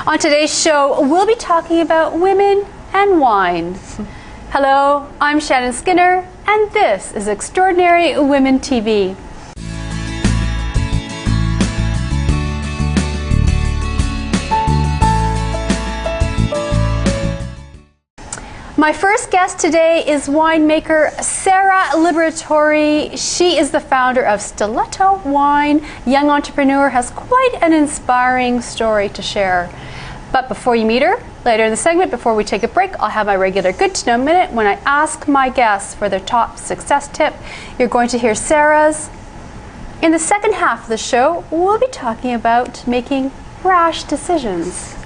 On today's show, we'll be talking about women and wine. Hello, I'm Shannon Skinner, and this is Extraordinary Women TV. My first guest today is winemaker Sarah Liberatore. She is the founder of STLTO Wine. Young entrepreneur, has quite an inspiring story to share. But before you meet her, later in the segment, before we take a break, I'll have my regular Good to Know Minute when I ask my guests for their top success tip. You're going to hear Sarah's. In the second half of the show, we'll be talking about making rash decisions.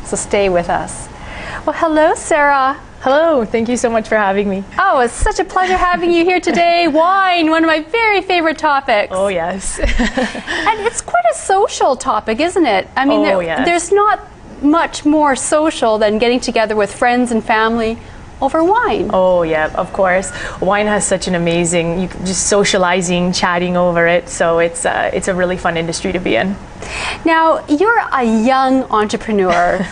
So stay with us. Well, hello, Sarah. Hello, thank you so much for having me. Oh, it's such a pleasure having you here today. Wine, one of my very favorite topics. Oh, yes. And it's quite a social topic, isn't it? I mean, yes. There's not much more social than getting together with friends and family over wine. Oh, yeah, of course. Wine has such an amazing, just socializing, chatting over it. So it's a really fun industry to be in. Now, you're a young entrepreneur.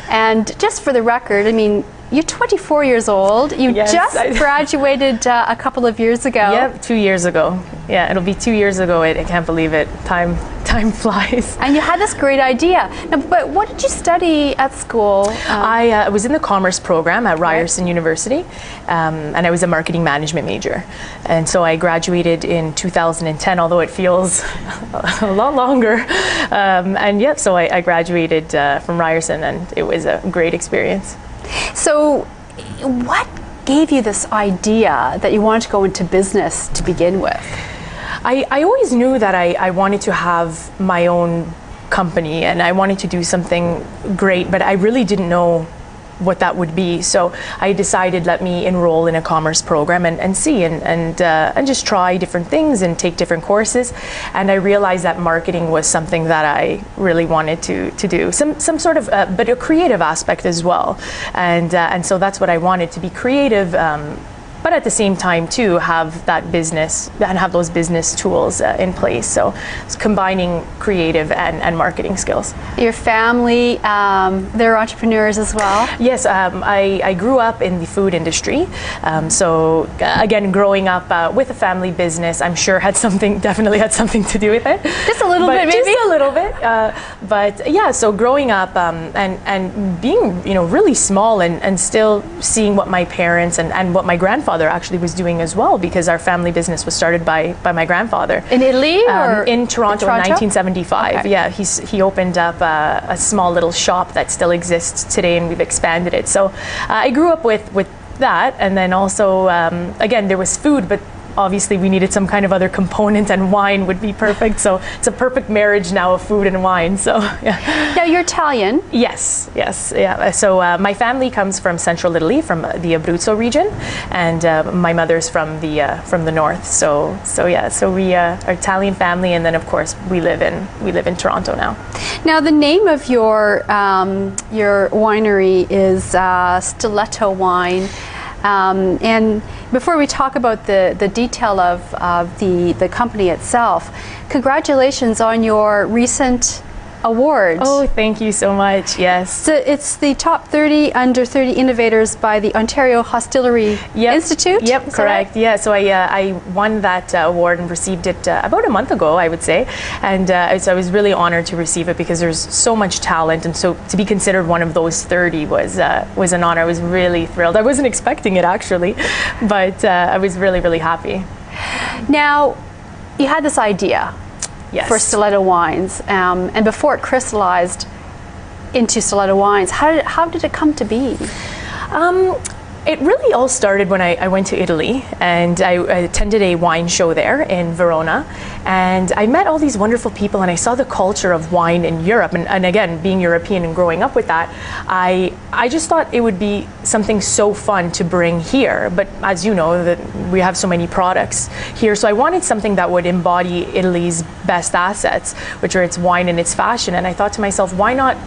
And just for the record, I mean, you're 24 years old. You just graduated a couple of years ago. Yep, 2 years ago. Yeah, it'll be 2 years ago. I can't believe it. Time flies. And you had this great idea. Now, but what did you study at school? I was in the commerce program at Ryerson University, and I was a marketing management major. And so I graduated in 2010, although it feels a lot longer. And yeah, so I graduated from Ryerson, and it was a great experience. So what gave you this idea that you wanted to go into business to begin with? I always knew that I wanted to have my own company and I wanted to do something great, but I really didn't know what that would be. So I decided, let me enroll in a commerce program and see and just try different things and take different courses. And I realized that marketing was something that I really wanted to do. Some sort of, but a creative aspect as well. And so that's what I wanted, to be creative, but at the same time too have that business and have those business tools in place. So it's combining creative and marketing skills. Your family, they're entrepreneurs as well? Yes, I grew up in the food industry. So again, growing up with a family business, I'm sure definitely had something to do with it. Just a little bit, maybe? Just a little bit. But yeah, so growing up and being really small and still seeing what my parents and what my grandfather actually was doing as well, because our family business was started by my grandfather. In Italy or? In Toronto in 1975. Okay. Yeah, he opened up a small little shop that still exists today, and we've expanded it. So I grew up with that, and then also, again, there was food, but obviously we needed some kind of other component, and wine would be perfect. So it's a perfect marriage now of food and wine. So yeah. Now you're Italian. Yes, yeah. So my family comes from central Italy, from the Abruzzo region, and my mother's from the north. So yeah. So we are Italian family, and then of course we live in Toronto now. Now the name of your winery is STLTO Wine. And before we talk about the detail of the company itself, congratulations on your recent award. Oh, thank you so much. Yes. So it's the top 30 under 30 innovators by the Ontario Hostelry Institute? Yep, correct. Yeah, so I won that award and received it about a month ago, I would say. And so I was really honored to receive it, because there's so much talent, and so to be considered one of those 30 was an honor. I was really thrilled. I wasn't expecting it, actually, but I was really, really happy. Now, you had this idea. Yes. For STLTO Wines, and before it crystallized into STLTO Wines, how did it come to be? It really all started when I went to Italy, and I attended a wine show there in Verona, and I met all these wonderful people, and I saw the culture of wine in Europe, and again, being European and growing up with that, I just thought it would be something so fun to bring here. But as you know, that we have so many products here, so I wanted something that would embody Italy's best assets, which are its wine and its fashion. And I thought to myself, why not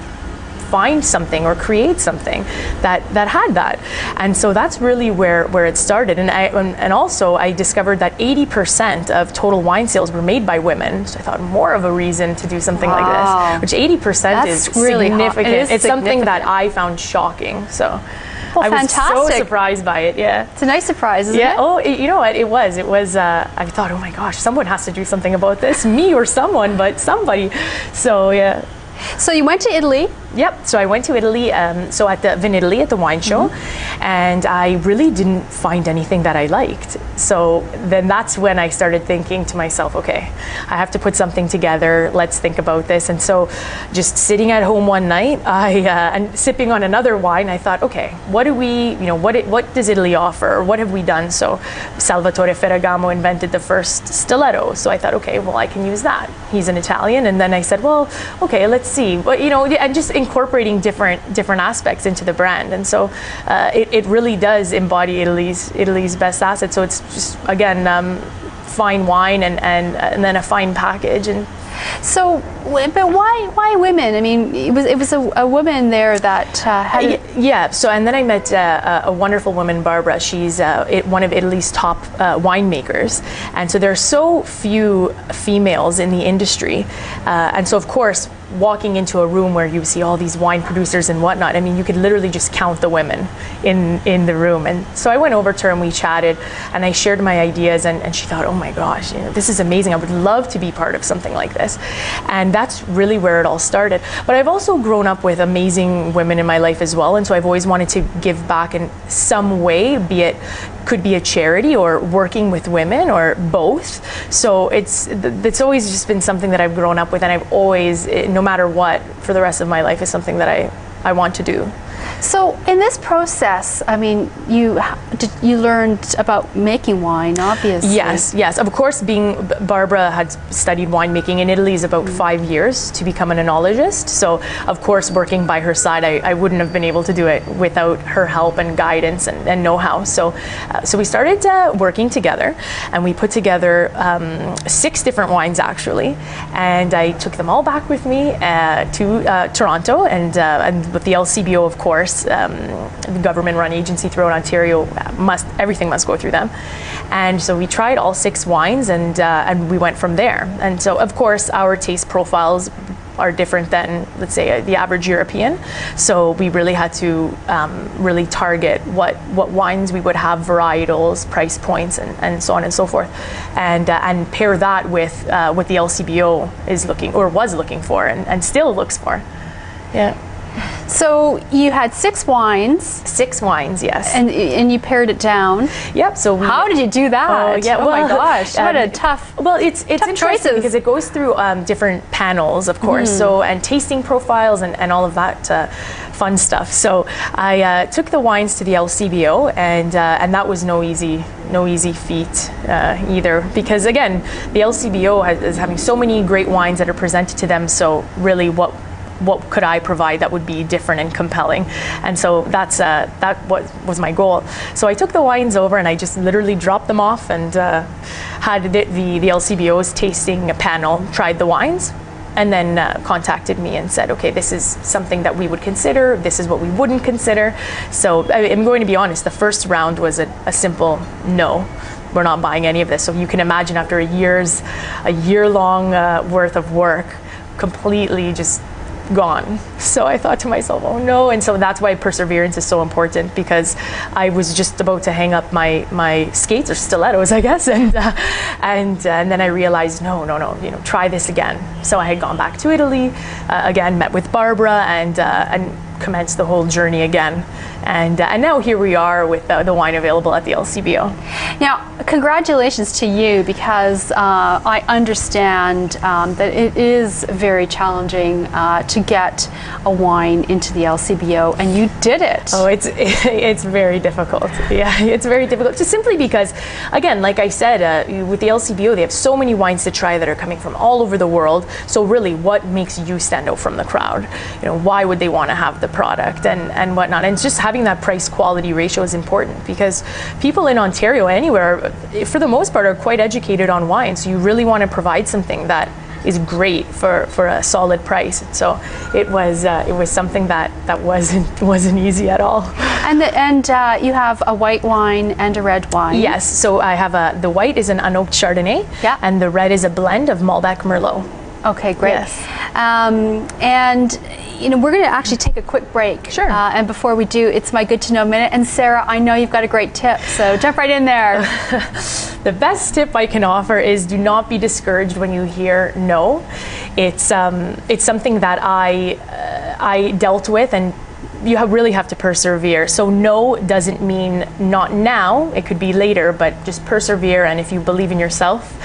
find something or create something that had that. And so that's really where it started. And also I discovered that 80% of total wine sales were made by women. So I thought, more of a reason to do something like this, which 80% is really significant. It's something that significant. I found shocking. So Well, I was fantastic. so surprised by it. Yeah. It's a nice surprise, isn't it? Oh, you know what? It was. I thought, oh my gosh, someone has to do something about this. Me or someone, but somebody. So yeah. So you went to Italy. Yep. So I went to Italy. So at the Vinitaly at the wine show, and I really didn't find anything that I liked. So then that's when I started thinking to myself, okay, I have to put something together. Let's think about this. And so, just sitting at home one night, and sipping on another wine, I thought, okay, what do we, what does Italy offer? Or what have we done? So Salvatore Ferragamo invented the first stiletto. So I thought, okay, well, I can use that. He's an Italian. And then I said, well, okay, let's see. But and just incorporating different aspects into the brand. And so it really does embody Italy's best asset. So it's just, again, fine wine and then a fine package. And So, but why women? I mean, it was a woman there that had. Yeah. So, and then I met a wonderful woman, Barbara. She's one of Italy's top winemakers, and so there are so few females in the industry, and so of course, walking into a room where you see all these wine producers and whatnot, I mean, you could literally just count the women in the room. And so I went over to her and we chatted, and I shared my ideas, and she thought, oh my gosh, this is amazing. I would love to be part of something like this. And that's really where it all started. But I've also grown up with amazing women in my life as well, and so I've always wanted to give back in some way, could be a charity or working with women or both. So it's always just been something that I've grown up with, and I've always, no matter what, for the rest of my life, is something that I want to do. So in this process, I mean, you learned about making wine, obviously. Yes. Of course, Barbara had studied winemaking in Italy is about 5 years to become an enologist. So of course, working by her side, I wouldn't have been able to do it without her help and guidance and know-how. So we started working together, and we put together 6 different wines actually, and I took them all back with me to Toronto, and with the LCBO, of course. The government-run agency throughout Ontario, everything must go through them, and so we tried all 6 wines, and we went from there. And so, of course, our taste profiles are different than, let's say, the average European. So we really had to really target what wines we would have, varietals, price points, and so on and so forth, and pair that with what the LCBO was looking for, and still looks for. Yeah. So you had 6 wines. 6 wines, yes. And you pared it down. Yep. So how did you do that? Oh my gosh, what a tough. Well, it's interesting choices. because it goes through different panels, of course. So and tasting profiles and all of that fun stuff. So I took the wines to the LCBO, and that was no easy feat either, because again, the LCBO is having so many great wines that are presented to them. So really, what could I provide that would be different and compelling? And so that was my goal. So I took the wines over, and I just literally dropped them off, and had the LCBO's tasting panel tried the wines, and then contacted me and said, okay, this is something that we would consider, this is what we wouldn't consider. So I'm going to be honest, the first round was a simple no. We're not buying any of this. So you can imagine, after a year-long worth of work, completely just gone. So I thought to myself, oh no. And so that's why perseverance is so important, because I was just about to hang up my skates, or stilettos, I guess, and then I realized, no, try this again. So I had gone back to Italy again, met with Barbara, and commenced the whole journey again. And now here we are with the wine available at the LCBO. Now, congratulations to you, because I understand that it is very challenging to get a wine into the LCBO, and you did it. Oh, it's very difficult. Yeah, it's very difficult. Just simply because, again, like I said, with the LCBO, they have so many wines to try that are coming from all over the world. So really, what makes you stand out from the crowd? Why would they want to have the product and whatnot? And just having that price quality ratio is important, because people in Ontario, anywhere, for the most part, are quite educated on wine. So you really want to provide something that is great for a solid price. So it was something that wasn't easy at all. And you have a white wine and a red wine. Yes, so I have the white is an unoaked Chardonnay, yeah, and the red is a blend of Malbec Merlot. Okay, great. Yes. And we're going to actually take a quick break. Sure. And before we do, it's my good to know minute. And Sarah, I know you've got a great tip, so jump right in there. The best tip I can offer is do not be discouraged when you hear no. It's something that I dealt with, and you really have to persevere. So no doesn't mean not now. It could be later, but just persevere. And if you believe in yourself,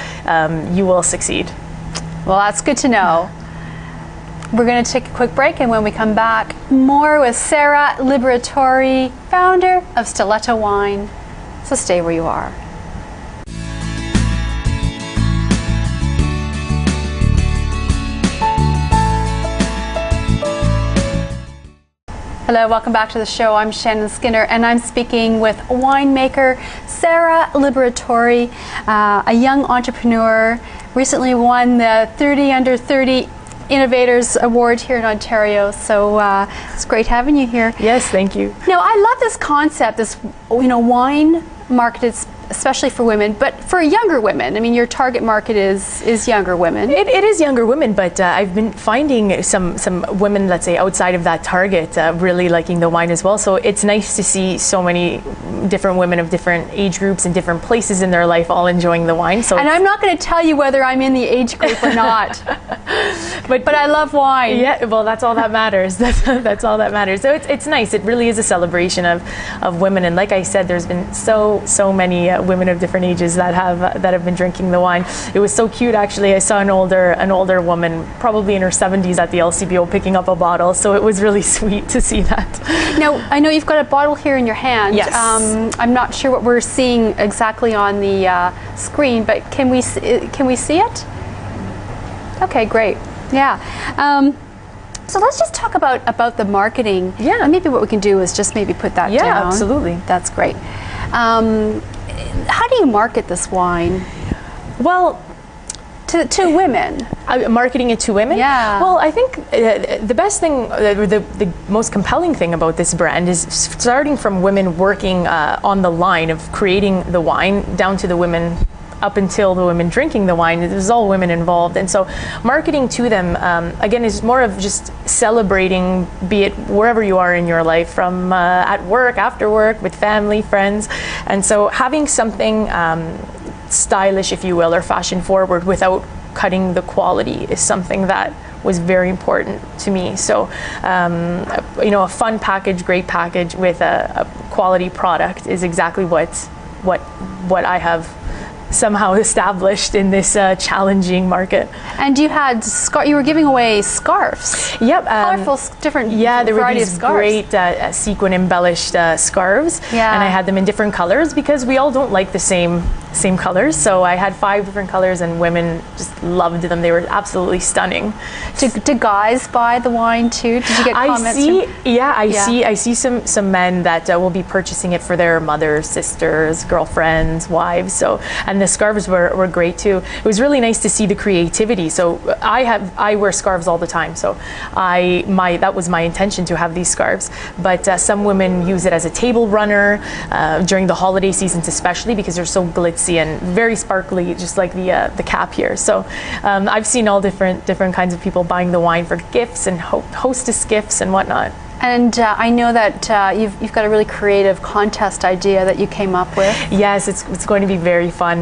you will succeed. Well, that's good to know. We're going to take a quick break, and when we come back, more with Sarah Liberatore, founder of STLTO Wine. So stay where you are. Hello, welcome back to the show. I'm Shannon Skinner, and I'm speaking with winemaker Sarah Liberatore, a young entrepreneur, recently won the 30 Under 30 Innovators Award here in Ontario. So it's great having you here. Yes, thank you. Now, I love this concept, this wine marketed especially for women, but for younger women. I mean, your target market is younger women. It is younger women, but I've been finding some women, let's say, outside of that target really liking the wine as well. So it's nice to see so many different women of different age groups and different places in their life all enjoying the wine. So, and I'm not going to tell you whether I'm in the age group or not, but I love wine. Yeah, well, that's all that matters. That's all that matters. So it's nice. It really is a celebration of women, and like I said, there's been so many women of different ages that have been drinking the wine. It was so cute, actually. I saw an older woman, probably in her 70s, at the LCBO picking up a bottle. So it was really sweet to see that. Now, I know you've got a bottle here in your hand. Yes. I'm not sure what we're seeing exactly on the screen, but can we see it? Okay, great. Yeah. So let's just talk about the marketing. Yeah. And maybe what we can do is just maybe put that down. Yeah, absolutely. That's great. How do you market this wine? Well, to women. Marketing it to women? Yeah. Well, I think the best thing, the most compelling thing about this brand is starting from women working on the line of creating the wine down to the women up until the women drinking the wine. There's all women involved, and so marketing to them again is more of just celebrating, be it wherever you are in your life, from at work, after work, with family, friends, and so having something stylish, if you will, or fashion forward without cutting the quality is something that was very important to me. So a fun package, great package with a quality product is exactly what I have somehow established in this challenging market. And you were giving away scarves. Yep. Colorful, different there were variety these of scarves. Great sequin embellished scarves. Yeah. And I had them in different colors because we all don't like the same colors. So I had 5 different colors, and women just loved them. They were absolutely stunning. Do guys buy the wine too? Did you get comments? I see some men that will be purchasing it for their mothers, sisters, girlfriends, wives. So, and the scarves were great too. It was really nice to see the creativity. So I wear scarves all the time. So that was my intention, to have these scarves. But some women use it as a table runner during the holiday seasons, especially because they're so glitzy and very sparkly, just like the cap here. So I've seen all different kinds of people buying the wine for gifts and hostess gifts and whatnot. And I know that you've got a really creative contest idea that you came up with. Yes, it's going to be very fun.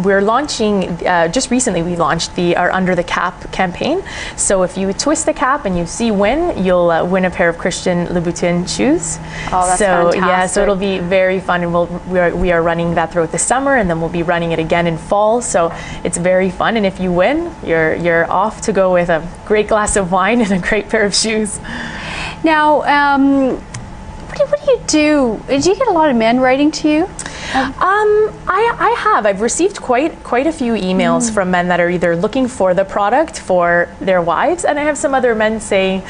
We're launching, just recently we launched our Under the Cap campaign. So if you twist the cap and you see win, you'll win a pair of Christian Louboutin shoes. Oh, that's fantastic. Yeah, so it'll be very fun, and we are running that throughout the summer, and then we'll be running it again in fall. So it's very fun, and if you win, you're off to go with a great glass of wine and a great pair of shoes. Now, what do you do? Did you get a lot of men writing to you? I have. I've received quite a few emails from men that are either looking for the product for their wives, and I have some other men saying,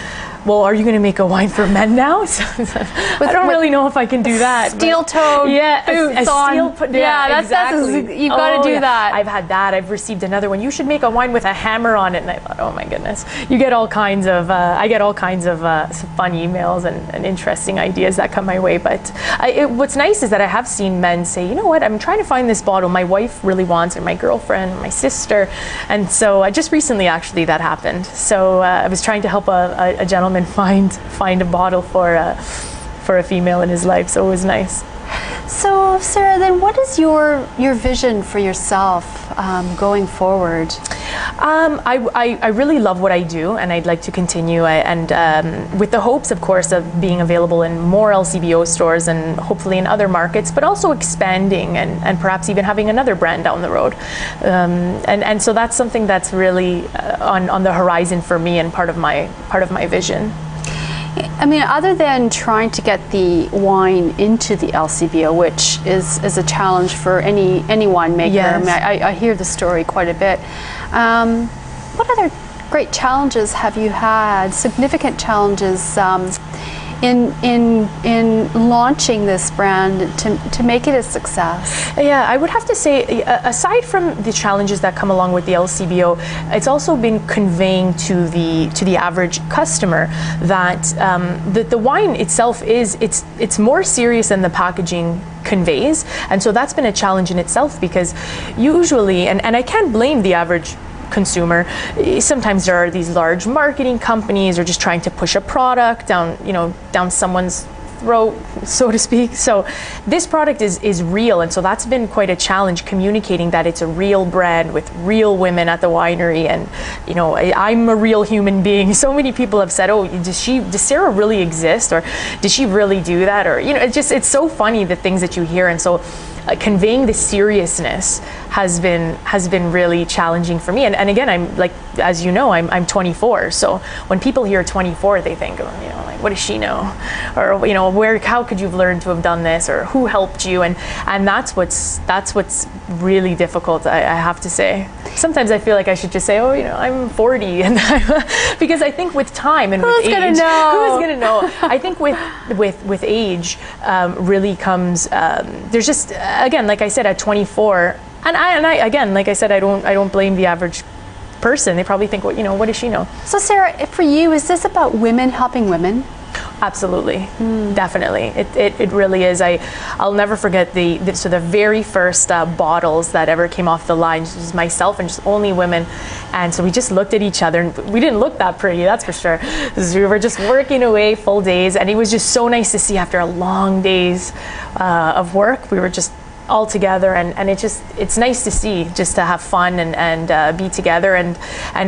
well, are you going to make a wine for men now? So, I don't really know if I can do that. Steel-toed boots on. You got to do that. I've had that. I've received another one. You should make a wine with a hammer on it. And I thought, oh my goodness. You get all kinds of, I get all kinds of fun emails and interesting ideas that come my way. But what's nice is that I have seen men say, you know what, I'm trying to find this bottle. My wife really wants it, my girlfriend, my sister. And so just recently, actually, that happened. So I was trying to help a gentleman find a bottle for a female in his life, so it was nice. So Sarah, then what is your vision for yourself going forward? I really love what I do, and I'd like to continue, with the hopes, of course, of being available in more LCBO stores and hopefully in other markets, but also expanding and perhaps even having another brand down the road. And so that's something that's really on the horizon for me and part of my vision. I mean, other than trying to get the wine into the LCBO, which is a challenge for any winemaker. Yes. I mean, I hear the story quite a bit. What other great challenges have you had? Significant challenges in launching this brand to make it a success? Yeah, I would have to say, aside from the challenges that come along with the LCBO, it's also been conveying to the average customer that the wine itself it's more serious than the packaging conveys, and so that's been a challenge in itself, because usually, and I can't blame the average consumer, sometimes there are these large marketing companies or just trying to push a product down someone's throat, so to speak. So this product is real, and so that's been quite a challenge, communicating that it's a real brand with real women at the winery, and I'm a real human being. So many people have said, oh, does Sarah really exist, or did she really do that, or it's so funny, the things that you hear. And so conveying the seriousness has been really challenging for me. And again, I'm like, as you know, I'm 24. So when people hear 24, they think, like, what does she know? Or how could you have learned to have done this? Or who helped you? And that's what's really difficult, I have to say. Sometimes I feel like I should just say, I'm 40, and because I think with time and with age, who's gonna know? I think with age really comes. There's just, again, like I said, at 24, and I again, like I said, I don't blame the average person. They probably think, what does she know? So Sarah, for you, is this about women helping women? Absolutely, definitely. It really is. I'll never forget the very first bottles that ever came off the line. It was myself and just only women, and so we just looked at each other, and we didn't look that pretty, that's for sure. We were just working away full days, and it was just so nice to see after a long days of work. We were just all together, and it's nice to see, just to have fun and be together, and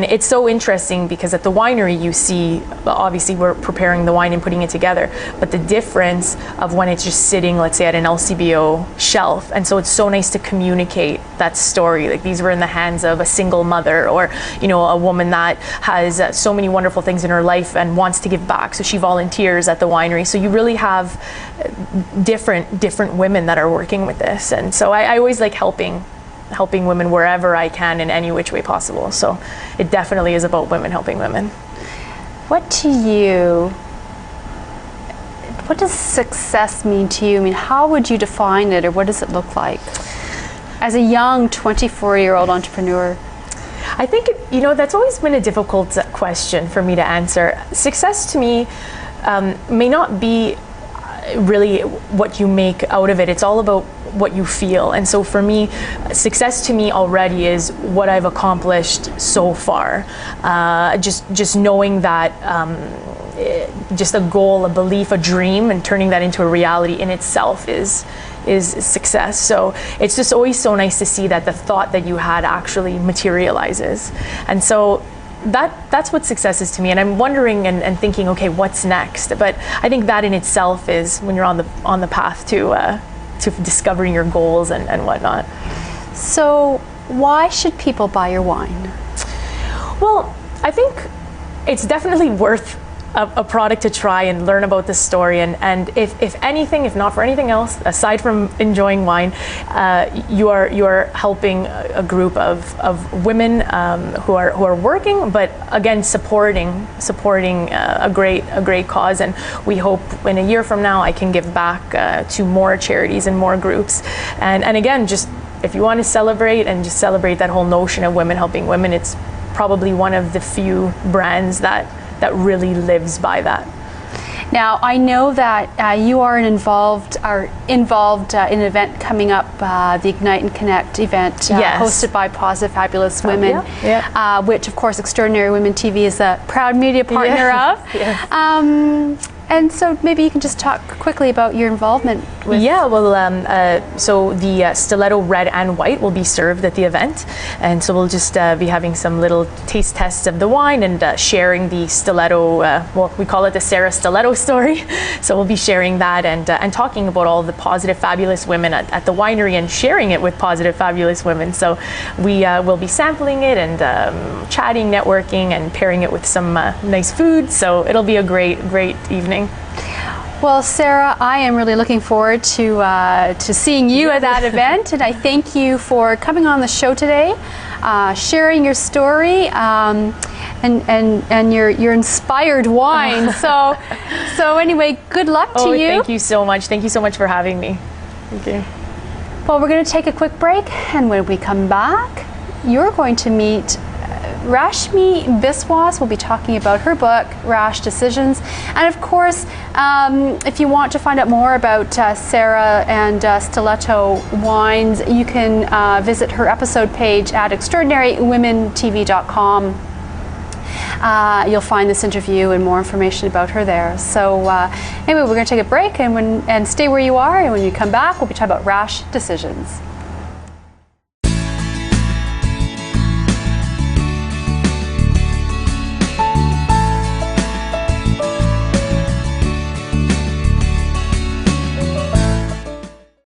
it's so interesting because at the winery you see, obviously we're preparing the wine and putting it together, but the difference of when it's just sitting, let's say, at an LCBO shelf, and so it's so nice to communicate that story, like these were in the hands of a single mother, or a woman that has so many wonderful things in her life and wants to give back, so she volunteers at the winery. So you really have different women that are working with this. And so I always like helping women wherever I can in any which way possible. So it definitely is about women helping women. What does success mean to you? I mean, how would you define it, or what does it look like as a young 24-year-old entrepreneur? I think, that's always been a difficult question for me to answer. Success to me may not be really what you make out of it. It's all about what you feel. And so for me, success to me already is what I've accomplished so far. Just knowing that just a goal, a belief, a dream, and turning that into a reality in itself is success. So it's just always so nice to see that the thought that you had actually materializes. And so that's what success is to me, and I'm wondering and thinking, okay, what's next? But I think that in itself is when you're on the path to discovering your goals and whatnot. So why should people buy your wine? Well, I think it's definitely worth a product to try and learn about the story. And if anything, if not for anything else, aside from enjoying wine, you are helping a group of women who are working, but again supporting a great cause. And we hope in a year from now I can give back to more charities and more groups. And again, just if you want to celebrate and just celebrate that whole notion of women helping women, it's probably one of the few brands that really lives by that. Now, I know that you are involved in an event coming up, the Ignite and Connect event, Yes. hosted by Positive Fabulous Women, yeah. Which, of course, Extraordinary Women TV is a proud media partner Yeah. of. Yeah. And so maybe you can just talk quickly about your involvement with... Yeah, well, so the Stiletto Red and White will be served at the event, and so we'll just be having some little taste tests of the wine and sharing the Stiletto, well, we call it the Sarah Stiletto story, so we'll be sharing that and talking about all the Positive Fabulous Women at the winery and sharing it with Positive Fabulous Women. So we will be sampling it and chatting, networking, and pairing it with some nice food, so it'll be a great evening. Well, Sarah, I am really looking forward to seeing you at that event, and I thank you for coming on the show today, sharing your story, and your inspired wine. So anyway, good luck to you. Thank you so much. Thank you so much for having me. Thank you. Well, we're going to take a quick break, and when we come back, you're going to meet Rashmi Biswas. Will be talking about her book, Rash Decisions. And of course, if you want to find out more about Sarah and Stiletto Wines, you can visit her episode page at extraordinarywomentv.com. You'll find this interview and more information about her there. So anyway, we're going to take a break and stay where you are. And when you come back, we'll be talking about Rash Decisions.